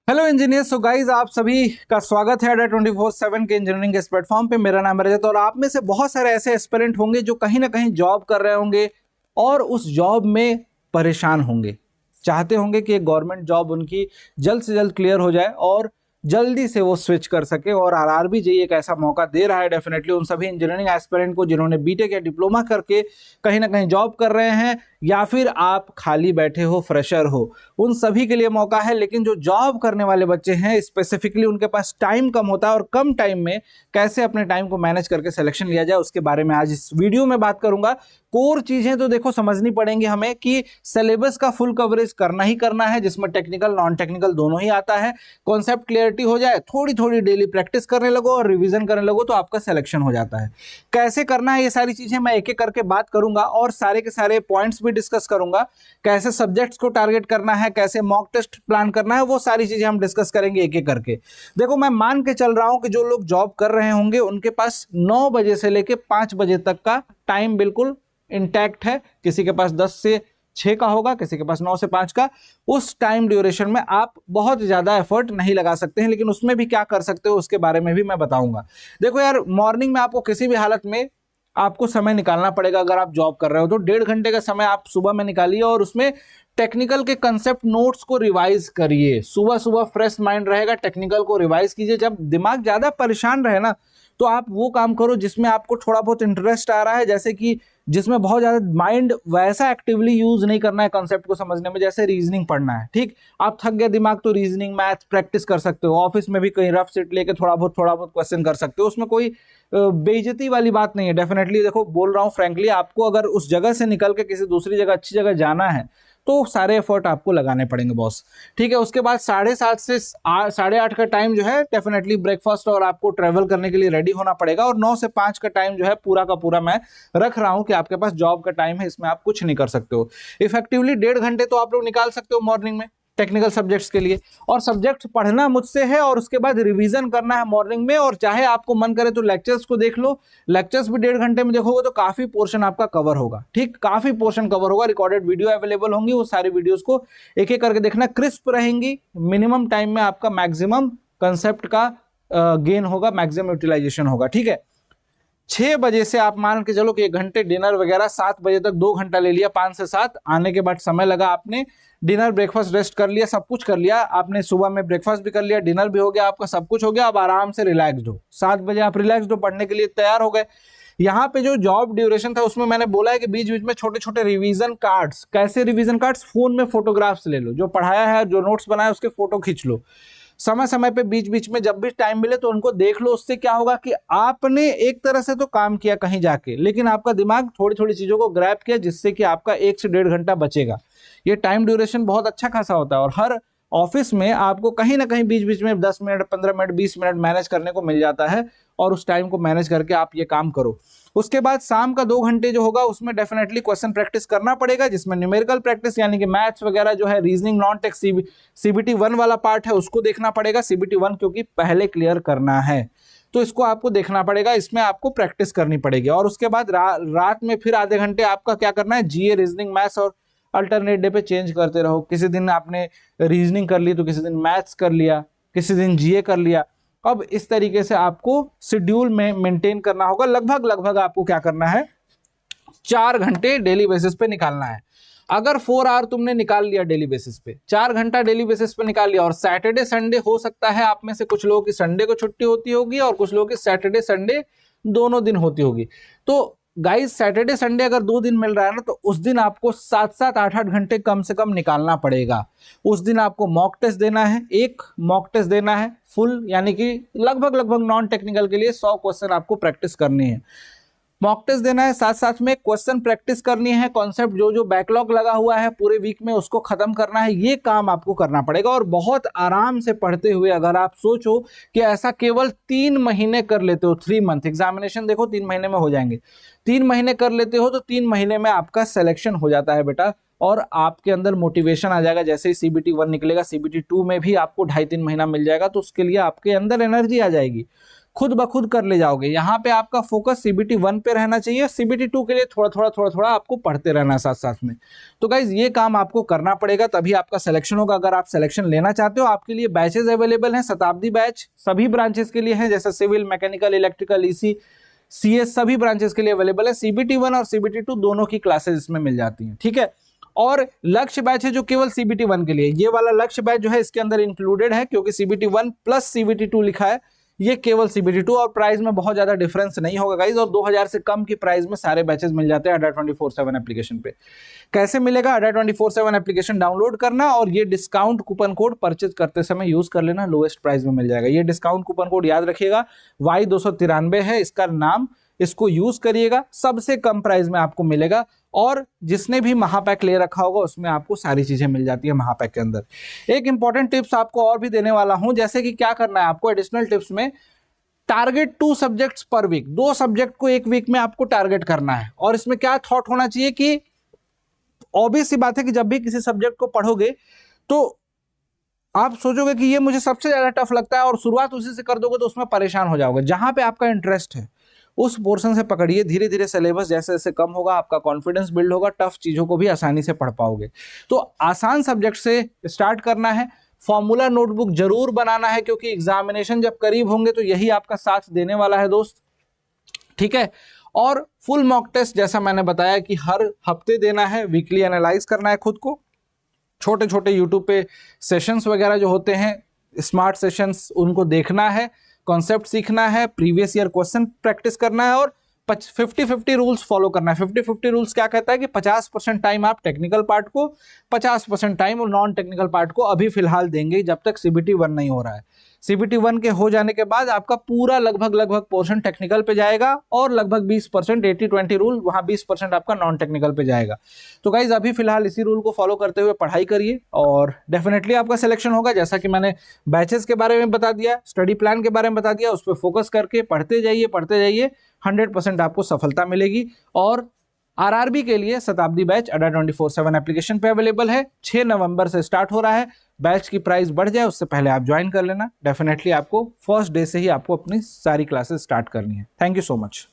Hello engineers. So guys आप सभी का स्वागत है अड्डा 24/7 के इंजीनियरिंग के इस प्लेटफॉर्म पे। मेरा नाम है रजत और आप में से बहुत सारे ऐसे एस्पिरेंट होंगे जो कहीं ना कहीं जॉब कर रहे होंगे और उस जॉब में परेशान होंगे, चाहते होंगे कि एक गवर्नमेंट जॉब उनकी जल्द से जल्द क्लियर हो जाए और जल्दी से वो स्विच कर सके। और आरआरबी जेईई एक ऐसा मौका दे रहा है डेफिनेटली उन सभी इंजीनियरिंग एस्पिरेंट को जिन्होंने बीटेक या डिप्लोमा करके कहीं ना कहीं जॉब कर रहे हैं या फिर आप खाली बैठे हो, फ्रेशर हो, उन सभी के लिए मौका है। लेकिन जो जॉब करने वाले बच्चे हैं स्पेसिफिकली उनके पास टाइम कम होता है और कम टाइम में कैसे अपने टाइम को मैनेज करके सिलेक्शन लिया जाए उसके बारे में आज इस वीडियो में बात करूंगा। कोर चीजें तो देखो समझनी पड़ेंगी हमें कि सिलेबस का फुल कवरेज करना ही करना है जिसमें टेक्निकल नॉन टेक्निकल दोनों ही आता है। कॉन्सेप्ट क्लियरिटी हो जाए, थोड़ी थोड़ी डेली प्रैक्टिस करने लगो और रिवीजन करने लगो तो आपका सिलेक्शन हो जाता है। कैसे करना है ये सारी चीजें मैं एक एक करके बात करूंगा और सारे के सारे पॉइंट्स भी डिस्कस करूंगा। कैसे सब्जेक्ट्स को टारगेट करना है, कैसे मॉक टेस्ट प्लान करना है, वो सारी चीजें हम डिस्कस करेंगे एक एक करके। देखो मैं मान के चल रहा हूं कि जो लोग जॉब कर रहे होंगे उनके पास 9 बजे से लेके 5 बजे तक का टाइम बिल्कुल इंटैक्ट है। किसी के पास 10 से 6 का होगा, किसी के पास 9 से 5 का। उस टाइम ड्यूरेशन में आप बहुत ज्यादा एफर्ट नहीं लगा सकते हैं, लेकिन उसमें भी क्या कर सकते हो उसके बारे में भी मैं बताऊंगा। देखो यार, मॉर्निंग में आपको किसी भी हालत में आपको समय निकालना पड़ेगा। अगर आप जॉब कर रहे हो तो 1.5 घंटे का समय आप सुबह में निकालिए और उसमें टेक्निकल के कंसेप्ट नोट्स को रिवाइज करिए। सुबह सुबह फ्रेश माइंड रहेगा, टेक्निकल को रिवाइज कीजिए। जब दिमाग ज्यादा परेशान रहे ना तो आप वो काम करो जिसमें आपको थोड़ा बहुत इंटरेस्ट आ रहा है, जैसे कि जिसमें बहुत ज्यादा माइंड वैसा एक्टिवली यूज नहीं करना है कंसेप्ट को समझने में, जैसे रीजनिंग पढ़ना है। ठीक, आप थक गए दिमाग तो रीजनिंग मैथ्स प्रैक्टिस कर सकते हो। ऑफिस में भी कहीं रफ सीट लेके थोड़ा बहुत क्वेश्चन कर सकते हो। उसमें कोई बेइज्जती वाली बात नहीं है। डेफिनेटली देखो, बोल रहा हूँ फ्रैंकली, आपको अगर उस जगह से निकल के किसी दूसरी जगह अच्छी जगह जाना है तो सारे एफर्ट आपको लगाने पड़ेंगे बॉस। ठीक है, उसके बाद 7:30 से 8:30 का टाइम जो है डेफिनेटली ब्रेकफास्ट और आपको ट्रेवल करने के लिए रेडी होना पड़ेगा। और 9 से 5 का टाइम जो है पूरा का पूरा मैं रख रहा हूं कि आपके पास जॉब का टाइम है, इसमें आप कुछ नहीं कर सकते हो। इफेक्टिवली 1.5 घंटे तो आप लोग निकाल सकते हो मॉर्निंग में टेक्निकल सब्जेक्ट्स के लिए। और सब्जेक्ट्स पढ़ना मुझसे है और उसके बाद रिवीजन करना है मॉर्निंग में। और चाहे आपको मन करे तो लेक्चर्स को देख लो, लेक्चर्स भी 1.5 घंटे में देखोगे तो काफी पोर्शन आपका कवर होगा। ठीक, काफी पोर्शन कवर होगा। रिकॉर्डेड वीडियो अवेलेबल होंगी, वो सारी वीडियोस को एक एक करके देखना, क्रिस्प रहेंगी। मिनिमम टाइम में आपका मैक्सिमम कंसेप्ट का गेन होगा, मैक्सिमम यूटिलाइजेशन होगा। ठीक है, 6 बजे से आप मान के चलो कि 1 घंटे डिनर वगैरह, 7 बजे तक 2 घंटा ले लिया, 5 से 7 आने के बाद समय लगा, आपने डिनर ब्रेकफास्ट रेस्ट कर लिया, सब कुछ कर लिया आपने। सुबह में ब्रेकफास्ट भी कर लिया, डिनर भी हो गया आपका, सब कुछ हो गया। अब आराम से रिलैक्स्ड हो, 7 बजे आप रिलैक्स्ड हो, पढ़ने के लिए तैयार हो गए। यहाँ पे जो जॉब ड्यूरेशन था उसमें मैंने बोला है कि बीच बीच में छोटे छोटे रिवीजन कार्ड्स। कैसे रिवीजन कार्ड्स? फोन में फोटोग्राफ्स ले लो, जो पढ़ाया है, जो नोट्स बनाया उसके फोटो खींच लो। समय समय पे बीच बीच में जब भी टाइम मिले तो उनको देख लो। उससे क्या होगा कि आपने एक तरह से तो काम किया कहीं जाके, लेकिन आपका दिमाग थोड़ी थोड़ी चीजों को ग्रैब किया, जिससे कि आपका 1 से 1.5 घंटा बचेगा। ये टाइम ड्यूरेशन बहुत अच्छा खासा होता है और हर ऑफिस में आपको कहीं ना कहीं बीच बीच में 10 मिनट, 15 मिनट, 20 मिनट मैनेज करने को मिल जाता है और उस टाइम को मैनेज करके आप ये काम करो। उसके बाद शाम का 2 घंटे जो होगा उसमें डेफिनेटली क्वेश्चन प्रैक्टिस करना पड़ेगा, जिसमें न्यूमेरिकल प्रैक्टिस यानी कि मैथ्स वगैरह जो है, रीजनिंग, नॉन टेक सीबीटी 1 वाला पार्ट है उसको देखना पड़ेगा। सीबीटी 1 क्योंकि पहले क्लियर करना है तो इसको आपको देखना पड़ेगा, इसमें आपको प्रैक्टिस करनी पड़ेगी। और उसके बाद रात में फिर आधे घंटे आपका क्या करना है, जीए, रीजनिंग, मैथ्स और अल्टरनेट डे पे चेंज करते रहो। किसी दिन आपने रीजनिंग कर ली तो किसी दिन मैथ्स कर लिया, किसी दिन जीए कर लिया। अब इस तरीके से आपको शेड्यूल में मेंटेन करना होगा। लगभग लगभग आपको क्या करना है, 4 घंटे डेली बेसिस पे निकालना है। अगर 4 आवर तुमने निकाल लिया डेली बेसिस पे, 4 घंटा डेली बेसिस पे निकाल लिया, और सैटरडे संडे हो सकता है आप में से कुछ लोगों की संडे को छुट्टी होती होगी और कुछ लोगों की सैटरडे संडे दोनों दिन होती होगी, तो गाइस सैटरडे संडे अगर 2 दिन मिल रहा है ना तो उस दिन आपको 7-7, 8-8 घंटे कम से कम निकालना पड़ेगा। उस दिन आपको मॉक टेस्ट देना है, एक मॉक टेस्ट देना है फुल, यानी कि लगभग लगभग नॉन टेक्निकल के लिए 100 क्वेश्चन आपको प्रैक्टिस करनी है। मॉक टेस्ट देना है, साथ साथ में क्वेश्चन प्रैक्टिस करनी है, कॉन्सेप्ट जो जो बैकलॉग लगा हुआ है पूरे वीक में उसको खत्म करना है। ये काम आपको करना पड़ेगा और बहुत आराम से पढ़ते हुए, अगर आप सोचो कि ऐसा केवल 3 महीने कर लेते हो, 3 मंथ एग्जामिनेशन देखो 3 महीने में हो जाएंगे, 3 महीने कर लेते हो तो 3 महीने में आपका सिलेक्शन हो जाता है बेटा। और आपके अंदर मोटिवेशन आ जाएगा। जैसे ही सीबीटी 1 निकलेगा, सीबीटी 2 में भी आपको 2.5-3 महीना मिल जाएगा, तो उसके लिए आपके अंदर एनर्जी आ जाएगी। खुद ब खुद कर ले जाओगे। यहाँ पे आपका फोकस CBT 1 पे रहना चाहिए, CBT 2 के लिए थोड़ा थोड़ा आपको पढ़ते रहना साथ साथ में। तो गाइज ये काम आपको करना पड़ेगा, तभी आपका सिलेक्शन होगा। अगर आप सिलेक्शन लेना चाहते हो, आपके लिए बैचेज अवेलेबल हैं। शताब्दी बैच सभी ब्रांचेस के लिए है, जैसे civil, mechanical, electrical, EC, CS सभी ब्रांचेस के लिए अवेलेबल है। CBT 1 और CBT 2 दोनों की क्लासेज इसमें मिल जाती हैं, ठीक है। और लक्ष्य बैच है जो केवल CBT 1 के लिए, ये वाला लक्ष्य बैच जो है इसके अंदर इंक्लूडेड है, क्योंकि CBT 1 प्लस CBT 2 लिखा है, ये केवल CBT 2, और प्राइस में बहुत ज्यादा डिफरेंस नहीं होगा गाइज, और 2000 से कम की प्राइस में सारे बैचेस मिल जाते हैं अड्डा 24/7 एप्लीकेशन पे। कैसे मिलेगा? अड्डा 24/7 एप्लीकेशन डाउनलोड करना और ये डिस्काउंट कूपन कोड परचेज करते समय यूज कर लेना, लोएस्ट प्राइस में मिल जाएगा। ये डिस्काउंट कूपन कोड याद रखिएगा, Y293 है इसका नाम, इसको यूज करिएगा, सबसे कम प्राइस में आपको मिलेगा। और जिसने भी महापैक ले रखा होगा उसमें आपको सारी चीजें मिल जाती है महापैक के अंदर। एक इंपॉर्टेंट टिप्स आपको और भी देने वाला हूं, जैसे कि क्या करना है आपको एडिशनल टिप्स में, टारगेट 2 सब्जेक्ट्स पर वीक, 2 सब्जेक्ट को एक वीक में आपको टारगेट करना है। और इसमें क्या थॉट होना चाहिए कि ऑब्वियस सी बात है कि जब भी किसी सब्जेक्ट को पढ़ोगे तो आप सोचोगे कि ये मुझे सबसे ज्यादा टफ लगता है, और शुरुआत उसी से कर दोगे तो उसमें परेशान हो जाओगे। जहां पे आपका इंटरेस्ट है उस पोर्शन से पकड़िए, धीरे धीरे सिलेबस जैसे जैसे कम होगा आपका कॉन्फिडेंस बिल्ड होगा, टफ चीजों को भी आसानी से पढ़ पाओगे। तो आसान सब्जेक्ट से स्टार्ट करना है, फॉर्मूला नोटबुक जरूर बनाना है, क्योंकि एग्जामिनेशन जब करीब होंगे तो यही आपका साथ देने वाला है दोस्त, ठीक है। और फुल मॉक टेस्ट जैसा मैंने बताया कि हर हफ्ते देना है, वीकली एनालाइज करना है खुद को, छोटे छोटे यूट्यूब पे सेशंस वगैरह जो होते हैं स्मार्ट सेशंस, उनको देखना है, कॉन्सेप्ट सीखना है, प्रीवियस ईयर क्वेश्चन प्रैक्टिस करना है, और 50-50 रूल्स फॉलो करना है। 50-50 रूल्स क्या कहता है कि 50% टाइम आप टेक्निकल पार्ट को, 50% टाइम और नॉन टेक्निकल पार्ट को अभी फिलहाल देंगे जब तक CBT 1 नहीं हो रहा है। CBT 1 के हो जाने के बाद आपका पूरा लगभग पोर्शन टेक्निकल पे जाएगा, और लगभग 20% 80-20 रूल, वहां 20% आपका नॉन टेक्निकल पे जाएगा। तो गाइज अभी फिलहाल इसी रूल को फॉलो करते हुए पढ़ाई करिए, और डेफिनेटली आपका सिलेक्शन होगा। जैसा कि मैंने बैचेस के बारे में बता दिया, स्टडी प्लान के बारे में बता दिया, उस पर फोकस करके पढ़ते जाइए, 100% आपको सफलता मिलेगी। और RRB के लिए शताब्दी बैच अड्डा 24/7 एप्लीकेशन पे अवेलेबल है, 6 नवंबर से स्टार्ट हो रहा है। बैच की प्राइस बढ़ जाए उससे पहले आप ज्वाइन कर लेना, डेफिनेटली आपको फर्स्ट डे से ही आपको अपनी सारी क्लासेस स्टार्ट करनी है। Thank you so much.